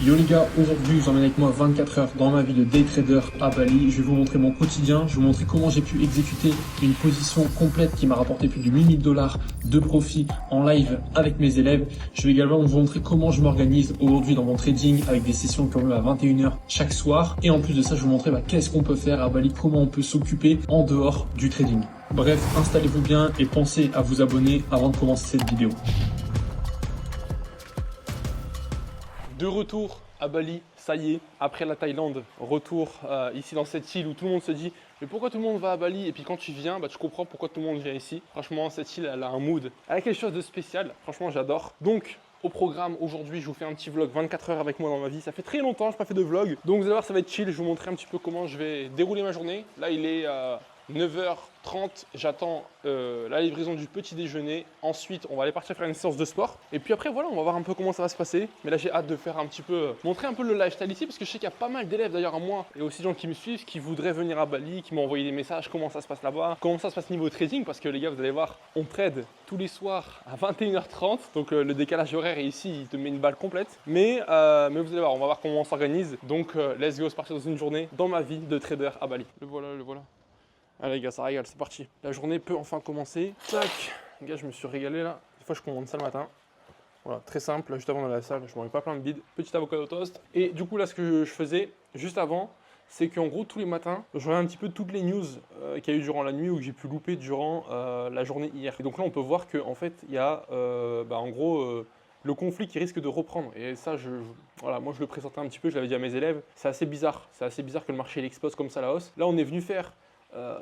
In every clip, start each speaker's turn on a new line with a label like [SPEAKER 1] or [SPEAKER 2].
[SPEAKER 1] Yo les gars, aujourd'hui je vous emmène avec moi 24 heures dans ma vie de day trader à Bali. Je vais vous montrer mon quotidien, je vais vous montrer comment j'ai pu exécuter une position complète qui m'a rapporté plus de 8000 dollars de profit en live avec mes élèves. Je vais également vous montrer comment je m'organise aujourd'hui dans mon trading avec des sessions qui ont lieu à 21 heures chaque soir. Et en plus de ça, je vais vous montrer qu'est-ce qu'on peut faire à Bali, comment on peut s'occuper en dehors du trading. Bref, installez-vous bien et pensez à vous abonner avant de commencer cette vidéo.
[SPEAKER 2] De retour à Bali, ça y est, après la Thaïlande, retour ici dans cette île où tout le monde se dit mais pourquoi tout le monde va à Bali? Et puis quand tu viens, tu comprends pourquoi tout le monde vient ici. Franchement, cette île, elle a un mood, elle a quelque chose de spécial, franchement j'adore. Donc, au programme aujourd'hui, je vous fais un petit vlog 24 heures avec moi dans ma vie. Ça fait très longtemps que je n'ai pas fait de vlog, donc vous allez voir, ça va être chill. Je vais vous montrer un petit peu comment je vais dérouler ma journée. Là, il est 9h30, j'attends la livraison du petit déjeuner. Ensuite, on va aller partir faire une séance de sport. Et puis après, voilà, on va voir un peu comment ça va se passer. Mais là, j'ai hâte de faire un petit peu, montrer un peu le lifestyle ici, parce que je sais qu'il y a pas mal d'élèves d'ailleurs à moi et aussi de gens qui me suivent, qui voudraient venir à Bali, qui m'ont envoyé des messages, comment ça se passe là-bas, comment ça se passe niveau trading, parce que les gars, vous allez voir, on trade tous les soirs à 21h30. Donc le décalage horaire est ici, il te met une balle complète. Mais vous allez voir, on va voir comment on s'organise. Donc let's go, c'est parti dans une journée dans ma vie de trader à Bali. Le voilà, le voilà. Allez les gars, ça régale, c'est parti. La journée peut enfin commencer. Tac. Les gars, je me suis régalé là. Des fois, je commande ça le matin. Voilà, très simple. Juste avant dans la salle, je ne pas plein de bide. Petit avocado toast. Et du coup, là, ce que je faisais juste avant, c'est qu'en gros, tous les matins, je regarde un petit peu toutes les news qu'il y a eu durant la nuit ou que j'ai pu louper durant la journée hier. Et donc là, on peut voir qu'en fait, il y a en gros le conflit qui risque de reprendre. Et ça, voilà, moi, je le pressentais un petit peu. Je l'avais dit à mes élèves. C'est assez bizarre. C'est assez bizarre que le marché il explose comme ça à la hausse. Là, on est venu faire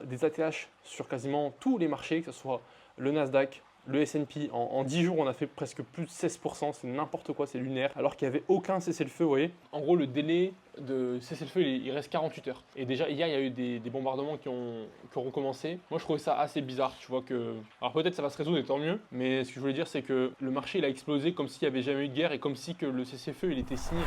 [SPEAKER 2] des ATH sur quasiment tous les marchés, que ce soit le Nasdaq, le S&P. En 10 jours, on a fait presque plus de 16%, c'est n'importe quoi, c'est lunaire, alors qu'il n'y avait aucun cessez-le-feu, vous voyez. En gros, le délai de cessez-le-feu, il reste 48 heures. Et déjà, hier, il y a eu des bombardements qui ont recommencé. Moi, je trouvais ça assez bizarre, tu vois que... Alors peut-être ça va se résoudre et tant mieux, mais ce que je voulais dire, c'est que le marché, il a explosé comme s'il n'y avait jamais eu de guerre et comme si que le cessez-le-feu, il était signé.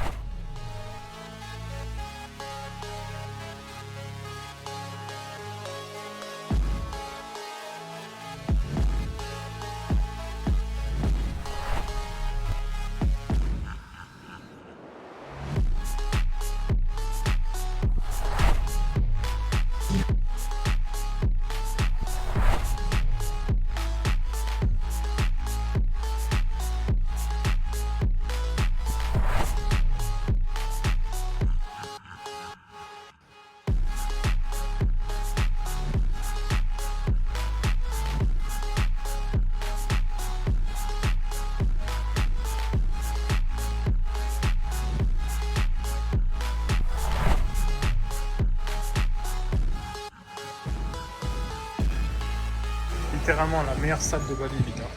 [SPEAKER 3] Littéralement la meilleure salle de Bali, les gars.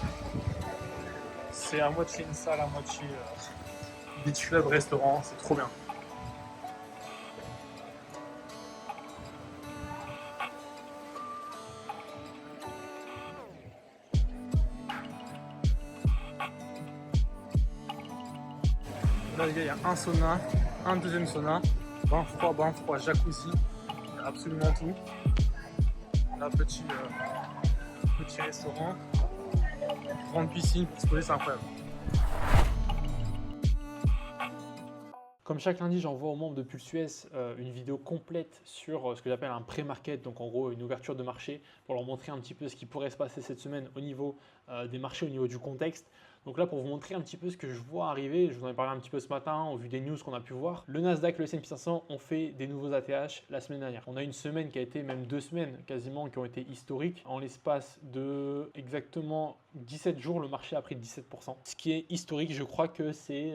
[SPEAKER 3] C'est à moitié une salle, à moitié beach club, restaurant, c'est trop bien. Là, les gars, il y a un sauna, un deuxième sauna, bain froid, jacuzzi, il y a absolument tout. Là, petit restaurant, grande piscine pour se poser, c'est incroyable.
[SPEAKER 2] Comme chaque lundi, j'envoie aux membres de Pulse US une vidéo complète sur ce que j'appelle un pré-market, donc en gros une ouverture de marché, pour leur montrer un petit peu ce qui pourrait se passer cette semaine au niveau des marchés, au niveau du contexte. Donc là, pour vous montrer un petit peu ce que je vois arriver, je vous en ai parlé un petit peu ce matin, au vu des news qu'on a pu voir. Le Nasdaq, le S&P 500 ont fait des nouveaux ATH la semaine dernière. On a une semaine qui a été, même 2 semaines quasiment, qui ont été historiques. En l'espace de exactement 17 jours, le marché a pris 17%. Ce qui est historique, je crois que c'est...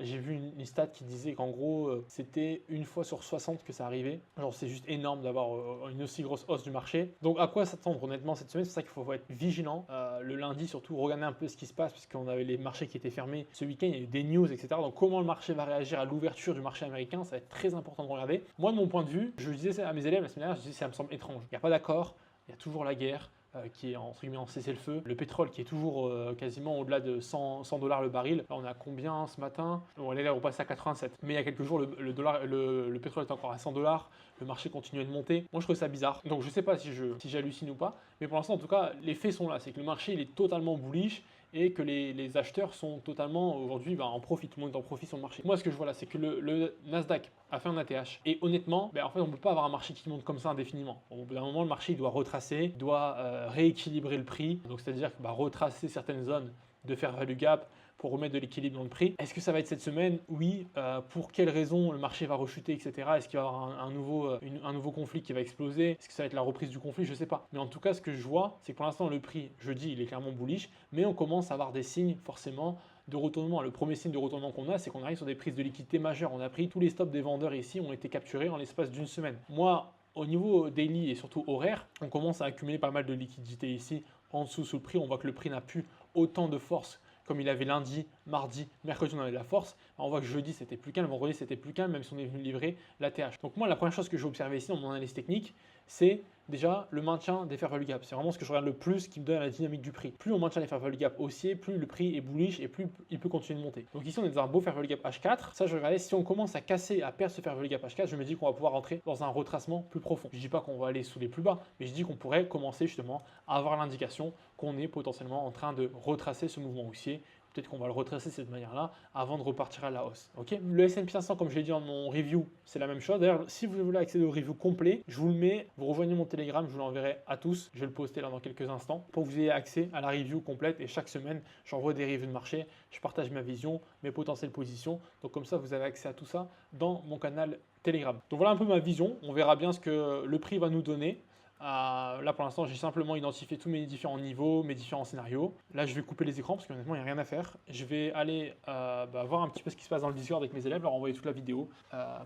[SPEAKER 2] j'ai vu une stat qui disait qu'en gros, c'était une fois sur 60 que ça arrivait. Genre, c'est juste énorme d'avoir une aussi grosse hausse du marché. Donc, à quoi s'attendre honnêtement cette semaine? C'est ça qu'il faut être vigilant. Le lundi, surtout, regarder un peu ce qui se passe, puisqu'on avait les marchés qui étaient fermés. Ce week-end, il y a eu des news, etc. Donc, comment le marché va réagir à l'ouverture du marché américain, ça va être très important de regarder. Moi, de mon point de vue, je disais ça à mes élèves la semaine dernière, je disais ça me semble étrange. Il n'y a pas d'accord, il y a toujours la guerre. Qui est entre guillemets en cessez-le-feu. Le pétrole qui est toujours quasiment au-delà de 100 dollars le baril. Là, on a combien ce matin? Bon, on est là, on passe à 87. Mais il y a quelques jours, le pétrole était encore à 100 dollars. Le marché continuait de monter. Moi, je trouve ça bizarre. Donc, je ne sais pas si j'hallucine ou pas. Mais pour l'instant, en tout cas, les faits sont là. C'est que le marché, il est totalement bullish. et que les acheteurs sont totalement aujourd'hui en profit, tout le monde est en profit sur le marché. Moi, ce que je vois là, c'est que le Nasdaq a fait un ATH et honnêtement, en fait, on ne peut pas avoir un marché qui monte comme ça indéfiniment. Au bout d'un moment, le marché il doit retracer, doit rééquilibrer le prix, donc c'est-à-dire retracer certaines zones de fair value gap pour remettre de l'équilibre dans le prix. Est-ce que ça va être cette semaine? Oui. Pour quelles raisons le marché va rechuter, etc. Est-ce qu'il va y avoir un nouveau conflit qui va exploser? Est-ce que ça va être la reprise du conflit? Je ne sais pas. Mais en tout cas, ce que je vois, c'est que pour l'instant, le prix, jeudi, il est clairement bullish, mais on commence à avoir des signes forcément de retournement. Le premier signe de retournement qu'on a, c'est qu'on arrive sur des prises de liquidité majeures. On a pris tous les stops des vendeurs ici, ont été capturés en l'espace d'une semaine. Moi, au niveau daily et surtout horaire, on commence à accumuler pas mal de liquidités ici en dessous sous le prix. On voit que le prix n'a plus autant de force comme il avait lundi, mardi, mercredi, on avait de la force. Alors on voit que jeudi, c'était plus calme, vendredi, c'était plus calme, même si on est venu livrer l'ATH. Donc moi, la première chose que j'ai observé ici dans mon analyse technique, c'est déjà le maintien des fair value gap. C'est vraiment ce que je regarde le plus qui me donne la dynamique du prix. Plus on maintient les fair value gap haussiers, plus le prix est bullish et plus il peut continuer de monter. Donc ici, on est dans un beau fair value gap H4. Ça, je regardais, si on commence à casser, à perdre ce fair value gap H4, je me dis qu'on va pouvoir rentrer dans un retracement plus profond. Je ne dis pas qu'on va aller sous les plus bas, mais je dis qu'on pourrait commencer justement à avoir l'indication qu'on est potentiellement en train de retracer ce mouvement haussier. Peut-être qu'on va le retracer de cette manière-là avant de repartir à la hausse. Okay, le S&P 500, comme je l'ai dit dans mon review, c'est la même chose. D'ailleurs, si vous voulez accéder au review complet, je vous le mets. Vous rejoignez mon Telegram, je vous l'enverrai à tous. Je vais le poster là dans quelques instants pour que vous ayez accès à la review complète. Et chaque semaine, j'envoie des reviews de marché. Je partage ma vision, mes potentielles positions. Donc comme ça, vous avez accès à tout ça dans mon canal Telegram. Donc voilà un peu ma vision. On verra bien ce que le prix va nous donner. Là pour l'instant j'ai simplement identifié tous mes différents niveaux, mes différents scénarios. Là je vais couper les écrans parce qu'honnêtement il n'y a rien à faire. Je vais aller voir un petit peu ce qui se passe dans le Discord avec mes élèves, leur envoyer toute la vidéo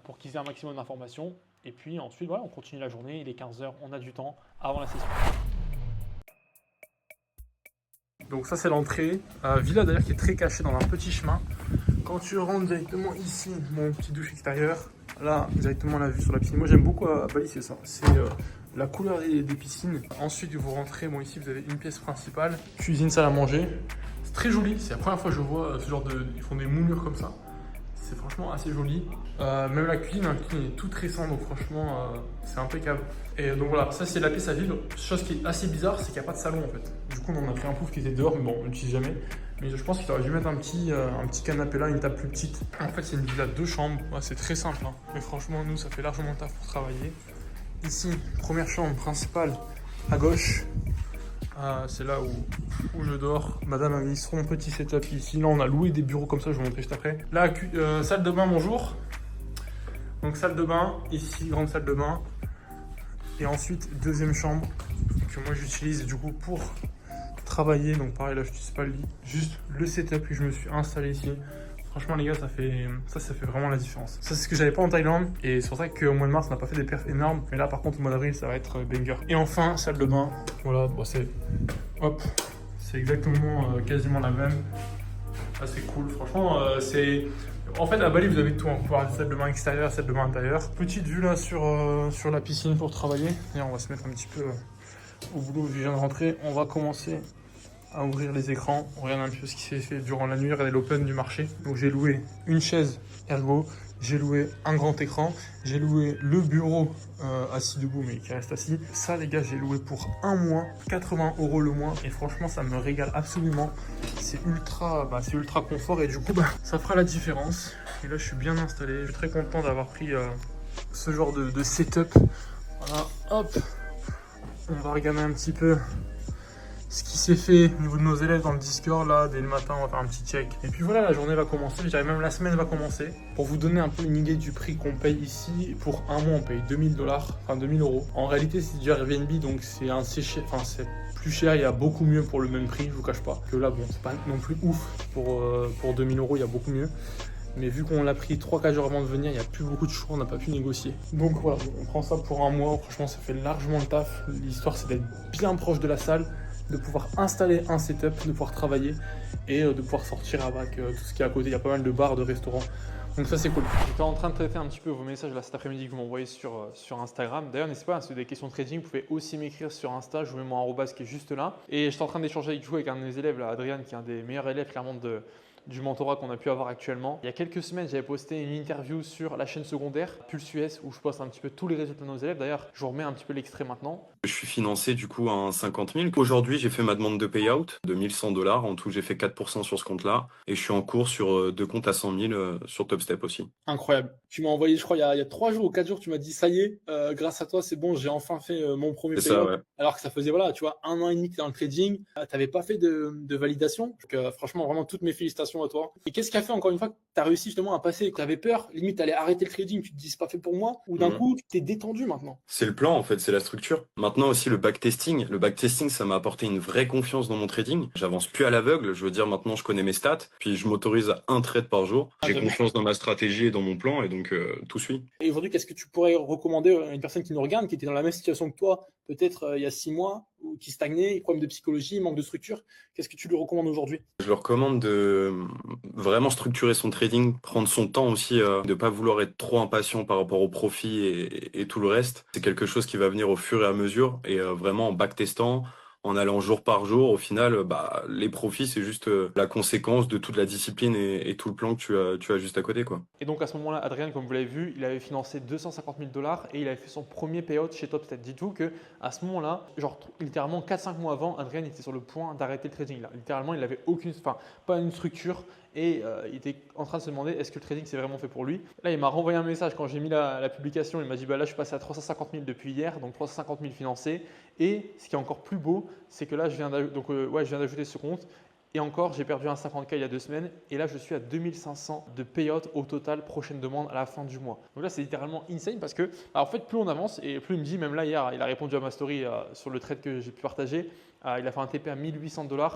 [SPEAKER 2] pour qu'ils aient un maximum d'informations. Et puis ensuite voilà, on continue la journée, il est 15h, on a du temps avant la session.
[SPEAKER 3] Donc ça c'est l'entrée, villa d'ailleurs qui est très cachée dans un petit chemin. Quand tu rentres directement ici, mon petit douche extérieur, là directement la vue sur la piscine. Moi j'aime beaucoup à Bali, c'est ça, c'est la couleur des piscines. Ensuite vous rentrez, bon ici vous avez une pièce principale, cuisine, salle à manger. C'est très joli, c'est la première fois que je vois ce genre de... Ils font des moulures comme ça. C'est franchement assez joli. Même la cuisine est toute récente, donc franchement c'est impeccable. Et donc voilà, ça c'est la pièce à vivre. Chose qui est assez bizarre, c'est qu'il n'y a pas de salon en fait. Du coup on en a pris un pouf qui était dehors, mais bon on l'utilise jamais. Mais je pense qu'il aurait dû mettre un petit canapé là, une table plus petite. En fait c'est une villa de 2 chambres, ouais, c'est très simple. Hein. Mais franchement nous ça fait largement le taf pour travailler. Ici, première chambre principale à gauche. C'est là où je dors. Madame a mis son petit setup ici. Là, on a loué des bureaux comme ça, je vais vous montrer juste après. Là, salle de bain, bonjour. Donc, salle de bain, ici, grande salle de bain. Et ensuite, deuxième chambre que moi j'utilise du coup pour travailler. Donc, pareil, là, je n'utilise pas le lit. Juste le setup que je me suis installé ici. Franchement les gars, ça fait vraiment la différence. Ça c'est ce que j'avais pas en Thaïlande et c'est pour ça qu'au mois de mars on n'a pas fait des perfs énormes. Mais là par contre au mois d'avril ça va être banger. Et enfin salle de bain, voilà, bon, c'est exactement quasiment la même. Ah, c'est cool, franchement c'est... En fait à Bali vous avez tout, on peut avoir salle de bain extérieure, salle de bain intérieure. Petite vue là sur la piscine pour travailler. Et on va se mettre un petit peu au boulot, je viens de rentrer. On va commencer à ouvrir les écrans, on regarde un peu ce qui s'est fait durant la nuit, regardez l'open du marché. Donc j'ai loué une chaise ergo, j'ai loué un grand écran, j'ai loué le bureau assis debout mais qui reste assis. Ça les gars j'ai loué pour un mois, 80 € le mois et franchement ça me régale absolument. C'est ultra confort et du coup ça fera la différence. Et là je suis bien installé, je suis très content d'avoir pris ce genre de setup. Voilà, hop, on va regarder un petit peu ce qui s'est fait au niveau de nos élèves dans le Discord là, dès le matin on va faire un petit check. Et puis voilà, la journée va commencer, je dirais même la semaine va commencer. Pour vous donner un peu une idée du prix qu'on paye ici, pour un mois on paye 2000 $, enfin 2000 €. En réalité c'est du Airbnb donc c'est assez cher, enfin c'est plus cher, il y a beaucoup mieux pour le même prix, je vous cache pas. Que là bon c'est pas non plus ouf, pour 2000 €, il y a beaucoup mieux. Mais vu qu'on l'a pris 3-4 jours avant de venir, il n'y a plus beaucoup de choix, on n'a pas pu négocier. Donc voilà, on prend ça pour un mois, franchement ça fait largement le taf. L'histoire c'est d'être bien proche de la salle, de pouvoir installer un setup, de pouvoir travailler et de pouvoir sortir avec tout ce qui est à côté. Il y a pas mal de bars, de restaurants. Donc ça c'est cool. J'étais en train de traiter un petit peu vos messages là cet après-midi que vous m'envoyez sur Instagram. D'ailleurs n'hésitez pas, si vous avez des questions de trading, vous pouvez aussi m'écrire sur Insta. Je vous mets mon arrobase qui est juste là. Et j'étais en train d'échanger avec vous avec un de mes élèves, là, Adrien, qui est un des meilleurs élèves clairement du mentorat qu'on a pu avoir actuellement. Il y a quelques semaines, j'avais posté une interview sur la chaîne secondaire Pulse US où je poste un petit peu tous les résultats de nos élèves. D'ailleurs, je vous remets un petit peu l'extrait maintenant.
[SPEAKER 4] Je suis financé du coup à 50 000. Aujourd'hui, j'ai fait ma demande de payout de 1 100 $. En tout, j'ai fait 4% sur ce compte-là. Et je suis en cours sur 2 comptes à 100 000 sur Topstep aussi.
[SPEAKER 2] Incroyable. Tu m'as envoyé, je crois, il y a 3 jours ou 4 jours, tu m'as dit, ça y est, grâce à toi, c'est bon, j'ai enfin fait mon premier
[SPEAKER 4] C'est ça,
[SPEAKER 2] payout.
[SPEAKER 4] ouais.
[SPEAKER 2] Alors que ça faisait, voilà, tu vois, 1 an et demi que tu es dans le trading, tu n'avais pas fait de validation. Donc, franchement, vraiment, toutes mes félicitations à toi. Et qu'est-ce qui a fait, encore une fois, que tu as réussi justement à passer, que tu avais peur, limite, tu allais arrêter le trading, tu te dis, c'est pas fait pour moi, ou d'un
[SPEAKER 4] Mhm.
[SPEAKER 2] coup, tu t'es détendu maintenant?
[SPEAKER 4] C'est le plan, en fait, c'est la structure. Maintenant aussi, le backtesting. Le backtesting, ça m'a apporté une vraie confiance dans mon trading. J'avance plus à l'aveugle. Je veux dire, maintenant, je connais mes stats. Puis, je m'autorise à un trade par jour.
[SPEAKER 2] Ah,
[SPEAKER 4] J'ai
[SPEAKER 2] j'aime.
[SPEAKER 4] confiance dans ma stratégie et dans mon plan. Et donc, tout suit.
[SPEAKER 2] Et aujourd'hui, qu'est-ce que tu pourrais recommander à une personne qui nous regarde, qui était dans la même situation que toi, peut-être il y a 6 mois, ou qui stagnait, problème de psychologie, manque de structure? Qu'est-ce que tu lui recommandes aujourd'hui?
[SPEAKER 4] Je leur recommande de vraiment structurer son trading, prendre son temps aussi, de pas vouloir être trop impatient par rapport au profit et tout le reste. C'est quelque chose qui va venir au fur et à mesure et vraiment en backtestant, en allant jour par jour. Au final, bah, les profits, c'est juste la conséquence de toute la discipline et tout le plan que tu as juste à côté, quoi.
[SPEAKER 2] Et donc à ce moment-là, Adrien, comme vous l'avez vu, il avait financé 250 000 $ et il avait fait son premier payout chez Topstep. Dites-vous que à ce moment-là, genre littéralement 4-5 mois avant, Adrien était sur le point d'arrêter le trading. Là. Littéralement, il n'avait aucune, enfin pas une structure et il était en train de se demander est-ce que le trading c'est vraiment fait pour lui. Là, il m'a renvoyé un message quand j'ai mis la publication. Il m'a dit bah là, je suis passé à 350 000 depuis hier, donc 350 000 financés. Et ce qui est encore plus beau, c'est que là, je viens d'ajouter ce compte. Et encore, j'ai perdu un 50K il y a 2 semaines. Et là, je suis à 2500 de payout au total, prochaine demande à la fin du mois. Donc là, c'est littéralement insane parce que, bah, en fait, plus on avance et plus il me dit, même là, hier, il a répondu à ma story sur le trade que j'ai pu partager. Il a fait un TP à 1800 $.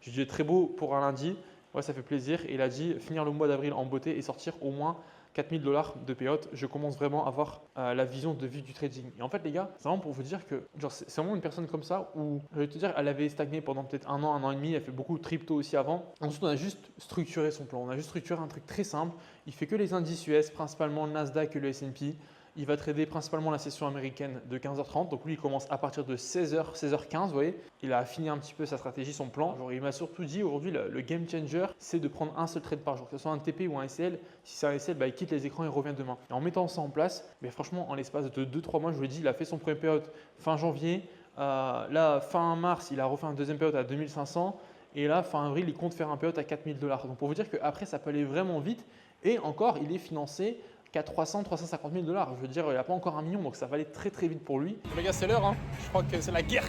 [SPEAKER 2] J'ai dit très beau pour un lundi. Ouais, ça fait plaisir. Et il a dit finir le mois d'avril en beauté et sortir au moins 4000 $ de payout. Je commence vraiment à avoir la vision de vie du trading. Et en fait, les gars, c'est vraiment pour vous dire que c'est vraiment une personne comme ça où, je vais te dire, elle avait stagné pendant peut-être 1 an et demi. Elle fait beaucoup de crypto aussi avant. Ensuite, on a juste structuré son plan. On a juste structuré un truc très simple. Il fait que les indices US, principalement le Nasdaq et le S&P. Il va trader principalement la session américaine de 15h30. Donc lui, il commence à partir de 16h, 16h15, vous voyez. Il a affiné un petit peu sa stratégie, son plan. Genre, il m'a surtout dit aujourd'hui, le game changer, c'est de prendre un seul trade par jour, que ce soit un TP ou un SL. Si c'est un SL, bah, il quitte les écrans et revient demain. Et en mettant ça en place, mais franchement, en l'espace de 2-3 mois, je vous l'ai dit, il a fait son premier payout fin janvier. Là, fin mars, il a refait un deuxième payout à 2500. Et là, fin avril, il compte faire un payout à 4000 $. Donc pour vous dire qu'après, ça peut aller vraiment vite. Et encore, il est financé qu'à 300-350 000 $. Je veux dire, il n'a pas encore 1 million, donc ça va aller très très vite pour lui. Les gars, c'est l'heure, hein. Je crois que c'est la guerre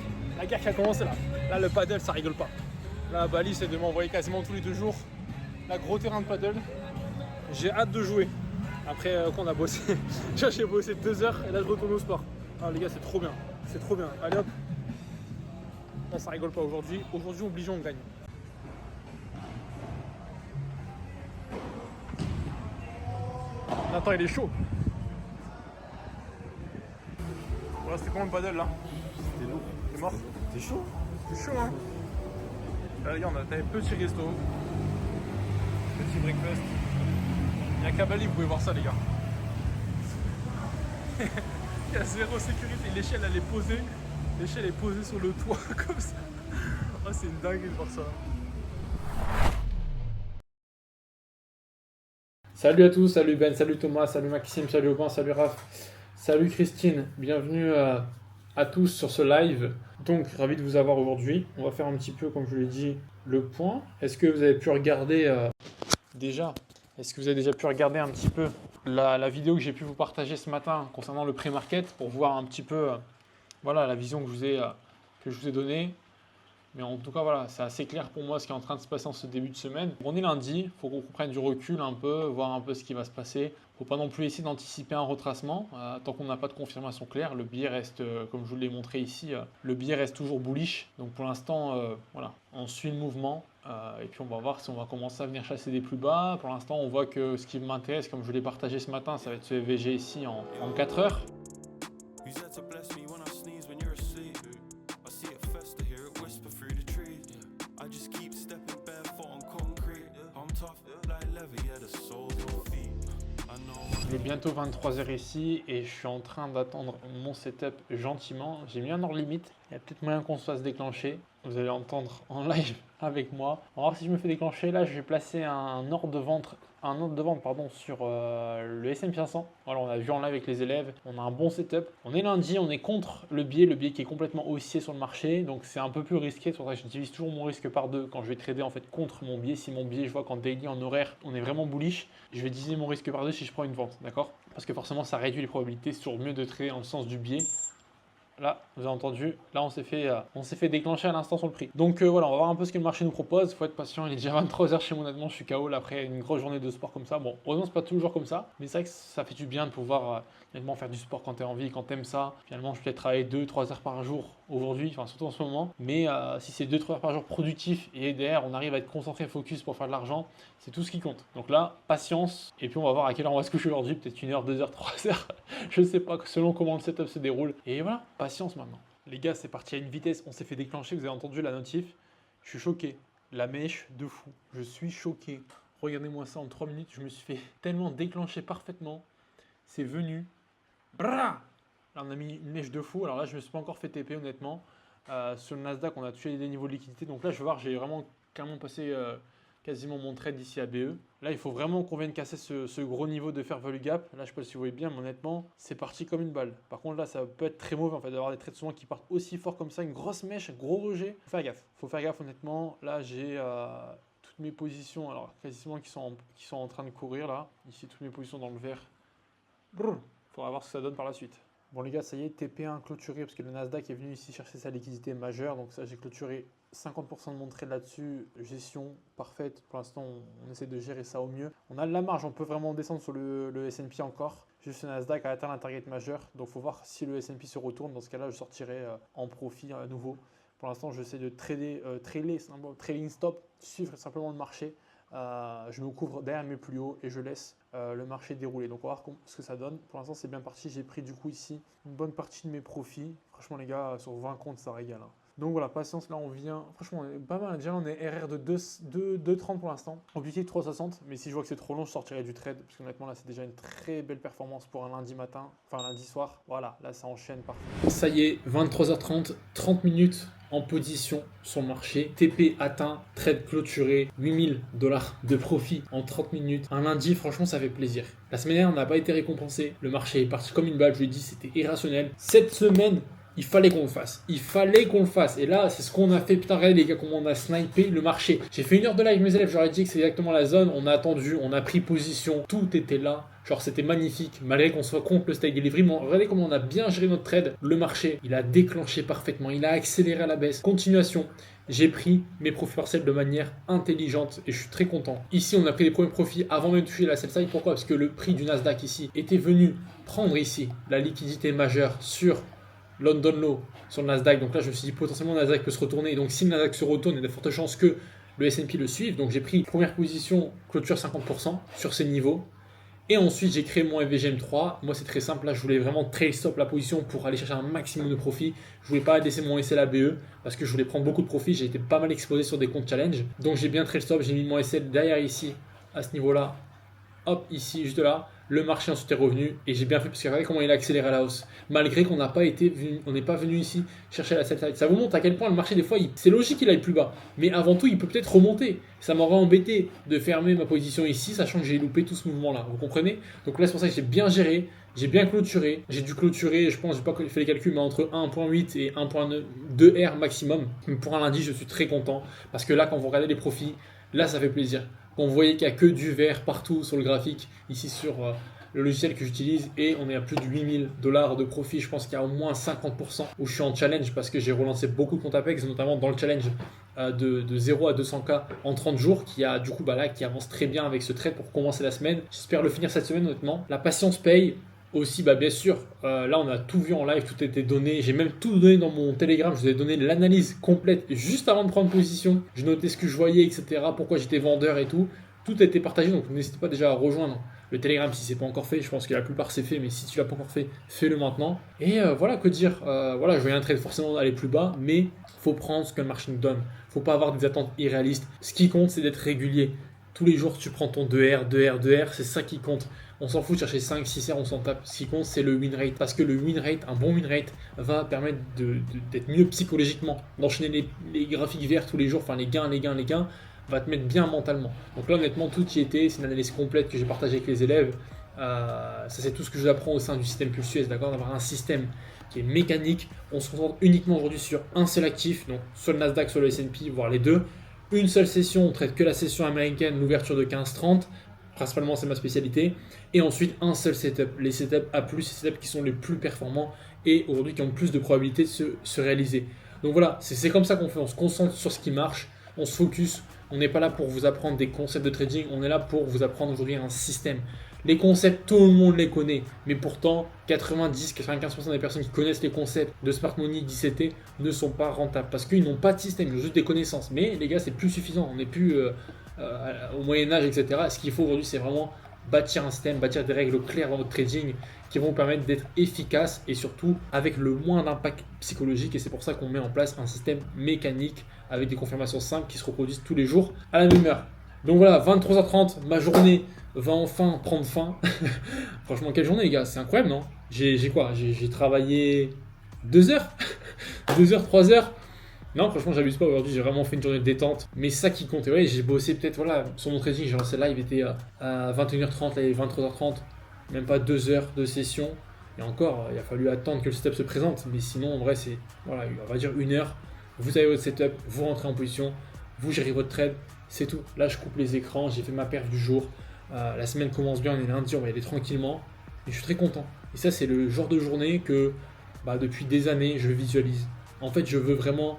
[SPEAKER 2] qui a commencé là. Là, le paddle, ça rigole pas. Là, Bali, c'est de m'envoyer quasiment tous les 2 jours. Là, gros terrain de paddle. J'ai hâte de jouer. Après qu'on a bossé, j'ai bossé 2 heures et là, je retourne au sport. Ah, les gars, c'est trop bien. C'est trop bien. Allez hop. Là, ça rigole pas aujourd'hui. Aujourd'hui, obligé, on gagne. Attends, il est chaud. Voilà, c'était comment le paddle là? C'était lourd. T'es mort? T'es chaud? T'es chaud, hein? Là, les gars, on a fait petit resto, petit breakfast. Il y a qu'à Bali, vous pouvez voir ça, les gars. Il y a zéro sécurité. L'échelle, elle est posée. L'échelle est posée sur le toit, comme ça. Oh, c'est une dinguerie de voir ça. Salut à tous, salut Ben, salut Thomas, salut Maxime, salut Aubin, salut Raph, salut Christine, bienvenue à tous sur ce live. Donc ravi de vous avoir aujourd'hui. On va faire un petit peu, comme je vous l'ai dit, le point. Est-ce que vous avez pu regarder Est-ce que vous avez déjà pu regarder un petit peu la vidéo que j'ai pu vous partager ce matin concernant le pré-market pour voir un petit peu voilà, la vision que je vous ai donnée. Mais en tout cas, voilà, c'est assez clair pour moi ce qui est en train de se passer en ce début de semaine. On est lundi, il faut qu'on prenne du recul un peu, voir un peu ce qui va se passer. Il ne faut pas non plus essayer d'anticiper un retracement. Tant qu'on n'a pas de confirmation claire, le billet reste, comme je vous l'ai montré ici, le billet reste toujours bullish. Donc pour l'instant, voilà, on suit le mouvement. Et puis on va voir si on va commencer à venir chasser des plus bas. Pour l'instant, on voit que ce qui m'intéresse, comme je l'ai partagé ce matin, ça va être ce VG ici en 4 heures. Il est bientôt 23h ici et je suis en train d'attendre mon setup gentiment. J'ai mis un ordre limite. Il y a peut-être moyen qu'on se fasse déclencher. Vous allez entendre en live avec moi. On va voir si je me fais déclencher. Là, je vais placer un ordre de vente un ordre de vente sur le S&P 500. Voilà, on a vu en live avec les élèves, on a un bon setup. On est lundi, on est contre le biais qui est complètement haussier sur le marché, donc c'est un peu plus risqué. C'est pour ça que je divise toujours mon risque par deux quand je vais trader en fait contre mon biais. Si mon biais, je vois qu'en daily, en horaire, on est vraiment bullish, je vais diviser mon risque par deux si je prends une vente, d'accord? Parce que forcément, ça réduit les probabilités. C'est toujours mieux de trader dans le sens du biais. Là, vous avez entendu, là on s'est fait déclencher à l'instant sur le prix. Donc voilà, on va voir un peu ce que le marché nous propose. Il faut être patient, il est déjà 23h chez moi, honnêtement, je suis KO là, après une grosse journée de sport comme ça. Bon, heureusement, c'est pas toujours comme ça, mais c'est vrai que ça fait du bien de pouvoir honnêtement faire du sport quand tu as envie, quand tu aimes ça. Finalement, je peux peut-être travailler 2-3 heures par jour aujourd'hui, enfin surtout en ce moment. Mais si c'est 2-3 heures par jour productif et derrière, on arrive à être concentré, focus pour faire de l'argent, c'est tout ce qui compte. Donc là, patience, et puis on va voir à quelle heure on va se coucher aujourd'hui, peut-être 1h, 2h, 3h, je sais pas, selon comment le setup se déroule. Et voilà, patience maintenant. Les gars, c'est parti à une vitesse, on s'est fait déclencher, vous avez entendu la notif. Je suis choqué, la mèche de fou, je suis choqué. Regardez-moi ça, en 3 minutes, je me suis fait tellement déclencher parfaitement. C'est venu. Brrr. Là, on a mis une mèche de fou. Alors là, je ne me suis pas encore fait TP, honnêtement. Sur le Nasdaq, on a touché des niveaux de liquidité. Donc là, je vais voir, j'ai vraiment clairement passé quasiment mon trade d'ici à BE. Là, il faut vraiment qu'on vienne casser ce gros niveau de fair value gap. Là, je ne sais pas si vous voyez bien, mais honnêtement, c'est parti comme une balle. Par contre, là, ça peut être très mauvais en fait, d'avoir des trades souvent qui partent aussi fort comme ça. Une grosse mèche, un gros rejet. Faut faire gaffe, honnêtement. Là, j'ai toutes mes positions, alors quasiment qui sont en train de courir là. Ici, toutes mes positions dans le vert. Il faudra voir ce que ça donne par la suite. Bon les gars, ça y est, TP1 clôturé parce que le Nasdaq est venu ici chercher sa liquidité majeure. Donc ça, j'ai clôturé 50% de mon trade là-dessus. Gestion parfaite. Pour l'instant, on essaie de gérer ça au mieux. On a de la marge, on peut vraiment descendre sur le S&P encore. Juste le Nasdaq a atteint un target majeur. Donc il faut voir si le S&P se retourne. Dans ce cas-là, je sortirai en profit à nouveau. Pour l'instant, j'essaie de trailing stop, suivre simplement le marché. Je me couvre derrière mes plus hauts et je laisse le marché dérouler. Donc on va voir ce que ça donne. Pour l'instant, c'est bien parti. J'ai pris du coup ici une bonne partie de mes profits. Franchement, les gars, sur 20 comptes, ça régale. Hein. Donc voilà, patience. Là, on vient. Franchement, on est pas mal. Déjà, on est RR de 2,30 pour l'instant. Objectif 3,60. Mais si je vois que c'est trop long, je sortirai du trade. Parce qu'honnêtement, là, c'est déjà une très belle performance pour un lundi matin. Enfin, lundi soir. Voilà, là, ça enchaîne parfait. Ça y est, 23h30, 30 minutes en position sur le marché. TP atteint, trade clôturé, $8000 de profit en 30 minutes. Un lundi, franchement, ça fait plaisir. La semaine dernière, on n'a pas été récompensé. Le marché est parti comme une balle. Je lui ai dit, c'était irrationnel. Cette semaine, il fallait qu'on le fasse. Il fallait qu'on le fasse. Et là, c'est ce qu'on a fait. Putain, regardez les gars, comment on a snipé le marché. J'ai fait 1 heure de live, mes élèves. J'aurais dit que c'est exactement la zone. On a attendu, on a pris position. Tout était là. Genre, c'était magnifique. Malgré qu'on soit contre le stake delivery. Regardez comment on a bien géré notre trade. Le marché, il a déclenché parfaitement. Il a accéléré à la baisse. Continuation. J'ai pris mes profits partiels de manière intelligente et je suis très content. Ici, on a pris les premiers profits avant même de toucher la sell side. Pourquoi? Parce que le prix du Nasdaq ici était venu prendre ici la liquidité majeure sur London Low sur le Nasdaq. Donc là, je me suis dit potentiellement le Nasdaq peut se retourner. Et donc si le Nasdaq se retourne, il y a de fortes chances que le S&P le suive. Donc j'ai pris première position, clôture 50% sur ces niveaux. Et ensuite, j'ai créé mon FVGM3. Moi, c'est très simple. Là, je voulais vraiment trail stop la position pour aller chercher un maximum de profit. Je voulais pas laisser mon SL à BE parce que je voulais prendre beaucoup de profit. J'ai été pas mal exposé sur des comptes challenge. Donc j'ai bien trail stop. J'ai mis mon SL derrière ici, à ce niveau-là. Hop, ici, juste là. Le marché ensuite est revenu et j'ai bien fait parce que regardez comment il a accéléré à la hausse. Malgré qu'on n'a pas été on n'est pas venu ici chercher la sell side. Ça vous montre à quel point le marché des fois, c'est logique qu'il aille plus bas. Mais avant tout, il peut peut-être remonter. Ça m'aurait embêté de fermer ma position ici, sachant que j'ai loupé tout ce mouvement-là. Vous comprenez? Donc là, c'est pour ça que j'ai bien géré. J'ai bien clôturé. J'ai dû clôturer, je pense, j'ai pas fait les calculs, mais entre 1.8 et 1.2 R maximum. Mais pour un lundi, je suis très content parce que là, quand vous regardez les profits, là, ça fait plaisir. Quand vous voyez qu'il n'y a que du vert partout sur le graphique, ici sur le logiciel que j'utilise, et on est à plus de $8000 de profit. Je pense qu'il y a au moins 50% où je suis en challenge parce que j'ai relancé beaucoup de comptes Apex, notamment dans le challenge de 0 à 200K en 30 jours, qui a du coup qui avance très bien avec ce trade pour commencer la semaine. J'espère le finir cette semaine, honnêtement. La patience paye. Aussi, bien sûr, là on a tout vu en live, tout était donné. J'ai même tout donné dans mon Telegram. Je vous ai donné l'analyse complète juste avant de prendre position. Je notais ce que je voyais, etc. Pourquoi j'étais vendeur et tout. Tout a été partagé, donc n'hésitez pas déjà à rejoindre le Telegram si c'est pas encore fait. Je pense que la plupart c'est fait, mais si tu l'as pas encore fait, fais-le maintenant. Et voilà, que dire. Voilà, je voyais un trade forcément aller plus bas, mais faut prendre ce que le marché nous donne. Faut pas avoir des attentes irréalistes. Ce qui compte, c'est d'être régulier. Tous les jours, tu prends ton 2R, 2R, 2R, c'est ça qui compte. On s'en fout de chercher 5, 6 R, on s'en tape. Ce qui compte, c'est le win rate. Parce que le win rate, un bon win rate, va permettre d'être mieux psychologiquement, d'enchaîner les graphiques verts tous les jours, enfin les gains,
[SPEAKER 1] va te mettre bien mentalement. Donc là, honnêtement, tout y était. C'est une analyse complète que j'ai partagée avec les élèves. Ça, c'est tout ce que je vous apprends au sein du système Pulse US, d'accord? D'avoir un système qui est mécanique. On se concentre uniquement aujourd'hui sur un seul actif, donc soit le Nasdaq, soit le S&P, voire les deux. Une seule session, on traite que la session américaine, l'ouverture de 15-30. Principalement, c'est ma spécialité. Et ensuite, un seul setup. Les setups A+, les setups qui sont les plus performants et aujourd'hui qui ont le plus de probabilité de se réaliser. Donc voilà, c'est comme ça qu'on fait. On se concentre sur ce qui marche, on se focus. On n'est pas là pour vous apprendre des concepts de trading, on est là pour vous apprendre aujourd'hui un système. Les concepts, tout le monde les connaît, mais pourtant 90-95% des personnes qui connaissent les concepts de Smart Money, d'ICT ne sont pas rentables parce qu'ils n'ont pas de système, ils ont juste des connaissances. Mais les gars, c'est plus suffisant, on n'est plus au Moyen-Âge, etc. Ce qu'il faut aujourd'hui, c'est vraiment bâtir un système, bâtir des règles claires dans votre trading qui vont vous permettre d'être efficace et surtout avec le moins d'impact psychologique. Et c'est pour ça qu'on met en place un système mécanique avec des confirmations simples qui se reproduisent tous les jours à la même heure. Donc voilà, 23h30, ma journée va enfin prendre fin. Franchement, quelle journée les gars, c'est incroyable, non? J'ai quoi? J'ai travaillé 2 heures 2 heures, 3 heures. Non, franchement, j'abuse pas. Aujourd'hui, j'ai vraiment fait une journée de détente. Mais c'est ça qui compte. Et ouais, j'ai bossé peut-être, voilà, sur mon trading. J'ai lancé le live, était à 21h30, là, il est 23h30. Même pas 2 heures de session. Et encore, il a fallu attendre que le setup se présente. Mais sinon, en vrai, c'est, voilà, on va dire 1 heure. Vous avez votre setup, vous rentrez en position, vous gérez votre trade. C'est tout. Là, je coupe les écrans. J'ai fait ma perf du jour. La semaine commence bien. On est lundi, on va y aller tranquillement. Et je suis très content. Et ça, c'est le genre de journée que, depuis des années, je visualise. En fait, je veux vraiment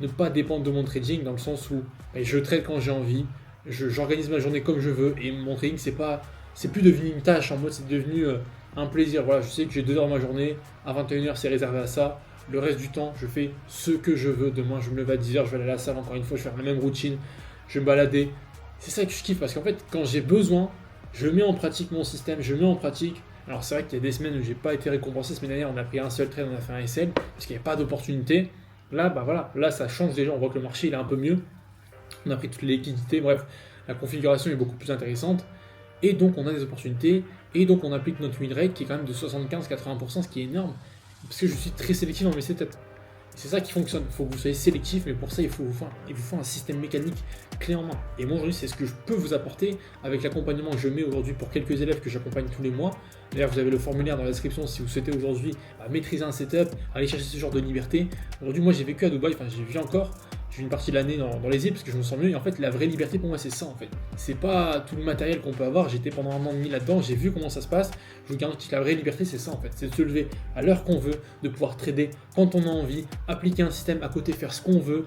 [SPEAKER 1] ne pas dépendre de mon trading dans le sens où je trade quand j'ai envie, j'organise ma journée comme je veux et mon trading c'est plus devenu une tâche, en mode c'est devenu un plaisir. Voilà, je sais que j'ai 2 heures de ma journée, à 21h c'est réservé à ça, le reste du temps je fais ce que je veux. Demain je me lève à 10h, je vais aller à la salle, encore une fois je vais faire la même routine, je vais me balader. C'est ça que je kiffe parce qu'en fait quand j'ai besoin, je mets en pratique mon système, je mets en pratique. Alors c'est vrai qu'il y a des semaines où j'ai pas été récompensé. La semaine dernière on a pris un seul trade, on a fait un SL parce qu'il n'y avait pas d'opportunité. Là, voilà, là ça change déjà, on voit que le marché il est un peu mieux. On a pris toutes les liquidités, bref, la configuration est beaucoup plus intéressante. Et donc on a des opportunités, et donc on applique notre win rate qui est quand même de 75-80%, ce qui est énorme. Parce que je suis très sélectif dans mes setups. C'est ça qui fonctionne, il faut que vous soyez sélectif, mais pour ça il vous faut un système mécanique clé en main. Et moi aujourd'hui c'est ce que je peux vous apporter avec l'accompagnement que je mets aujourd'hui pour quelques élèves que j'accompagne tous les mois. D'ailleurs vous avez le formulaire dans la description si vous souhaitez aujourd'hui maîtriser un setup, aller chercher ce genre de liberté. Aujourd'hui moi j'ai vécu à Dubaï, j'ai vu encore, j'ai une partie de l'année dans les îles parce que je me sens mieux. Et en fait la vraie liberté pour moi c'est ça en fait. C'est pas tout le matériel qu'on peut avoir, j'étais pendant 1 an et demi là-dedans, j'ai vu comment ça se passe. Je vous garantis que la vraie liberté c'est ça en fait, c'est de se lever à l'heure qu'on veut, de pouvoir trader quand on a envie, appliquer un système à côté, faire ce qu'on veut.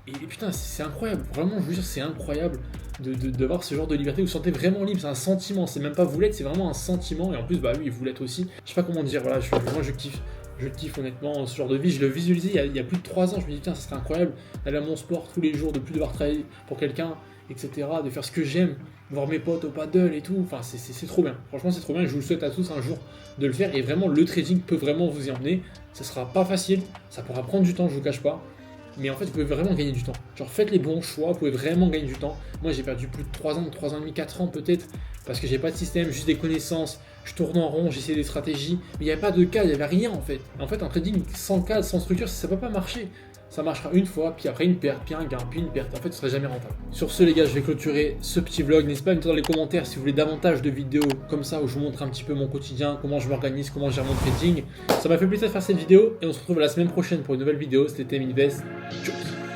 [SPEAKER 1] Et putain, c'est incroyable, vraiment, je vous jure, c'est incroyable d'avoir ce genre de liberté. Vous vous sentez vraiment libre, c'est un sentiment, c'est même pas vous l'êtes, c'est vraiment un sentiment. Et en plus, oui, vous l'êtes aussi. Je sais pas comment dire, voilà, moi je kiffe honnêtement ce genre de vie. Je le visualisais il y a plus de 3 ans. Je me dis, tiens, ça serait incroyable d'aller à mon sport tous les jours, de plus devoir travailler pour quelqu'un, etc., de faire ce que j'aime, voir mes potes au paddle et tout. Enfin, c'est trop bien. Franchement, c'est trop bien. Je vous le souhaite à tous un jour de le faire. Et vraiment, le trading peut vraiment vous y emmener. Ça sera pas facile, ça pourra prendre du temps, je vous cache pas. Mais en fait, vous pouvez vraiment gagner du temps. Genre, faites les bons choix, vous pouvez vraiment gagner du temps. Moi, j'ai perdu plus de 3 ans, 3 ans et demi, 4 ans peut-être, parce que j'ai pas de système, juste des connaissances. Je tourne en rond, j'essaie des stratégies, mais il n'y avait pas de cadre, il n'y avait rien en fait. En fait, un trading sans cadre, sans structure, ça ne peut pas marcher. Ça marchera une fois, puis après une perte, puis un gain, puis une perte. En fait, ce serait jamais rentable. Sur ce, les gars, je vais clôturer ce petit vlog. N'hésitez pas à me dire dans les commentaires si vous voulez davantage de vidéos comme ça où je vous montre un petit peu mon quotidien, comment je m'organise, comment je gère mon trading. Ça m'a fait plaisir de faire cette vidéo et on se retrouve la semaine prochaine pour une nouvelle vidéo. C'était Teminvest. Tchuss.